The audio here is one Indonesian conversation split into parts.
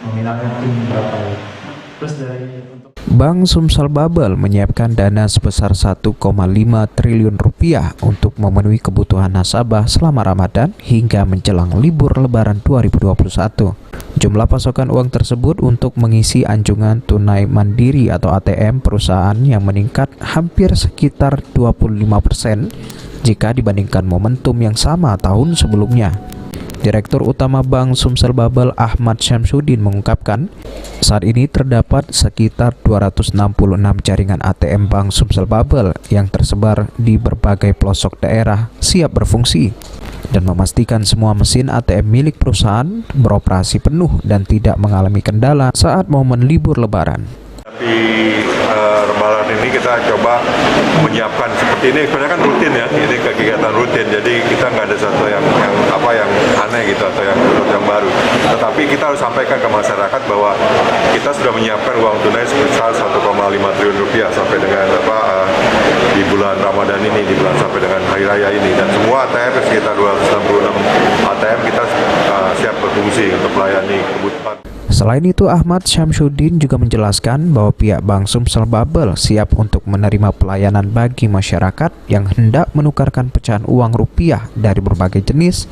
nominalnya tim berapa ya. Terus dari untuk Bank Sumsel Babel menyiapkan dana sebesar 1,5 triliun rupiah untuk memenuhi kebutuhan nasabah selama Ramadan hingga menjelang libur Lebaran 2021. Jumlah pasokan uang tersebut untuk mengisi anjungan tunai mandiri atau ATM perusahaan yang meningkat hampir sekitar 25% jika dibandingkan momentum yang sama tahun sebelumnya. Direktur Utama Bank Sumsel Babel Ahmad Syamsuddin mengungkapkan, saat ini terdapat sekitar 266 jaringan ATM Bank Sumsel Babel yang tersebar di berbagai pelosok daerah siap berfungsi dan memastikan semua mesin ATM milik perusahaan beroperasi penuh dan tidak mengalami kendala saat momen libur Lebaran. Di Lebaran ini kita coba menyiapkan seperti ini, sebenarnya kan rutin ya, ini kegiatan rutin, jadi kita nggak ada satu yang aneh gitu atau yang baru. Tetapi kita harus sampaikan ke masyarakat bahwa kita sudah menyiapkan uang tunai sebesar 1,5 triliun rupiah sampai dengan di bulan Ramadan ini, di bulan sampai dengan Hari Raya ini, dan semua ATM sekitar 266 ATM kita siap berfungsi untuk melayani kebutuhan. Selain itu, Ahmad Syamsuddin juga menjelaskan bahwa pihak Bank Sumsel Babel siap untuk menerima pelayanan bagi masyarakat yang hendak menukarkan pecahan uang rupiah dari berbagai jenis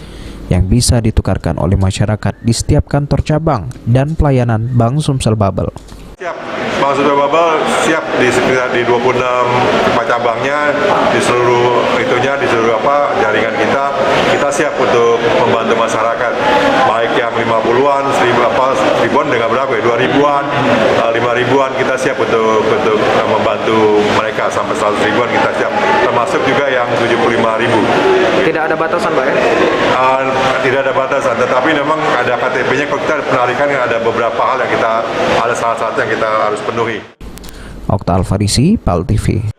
yang bisa ditukarkan oleh masyarakat di setiap kantor cabang dan pelayanan Bank Sumsel Babel. Siap, Bank Sumsel Babel siap di sekitar di 26 cabangnya, di seluruh jaringan kita siap untuk membantu masyarakat, baik yang 50-an, 1000-an dengan berapa ya, 2000-an, 5.000-an kita siap untuk membantu mereka, sampai 100.000-an kita siap, termasuk juga yang 75.000. Tidak ada batasan, Pak ya? Tidak ada batasan, tetapi memang ada KTP-nya. Kalau kita penarikan ada beberapa hal yang ada salah satu yang kita harus penuhi. Okta Alfarisi, PAL TV.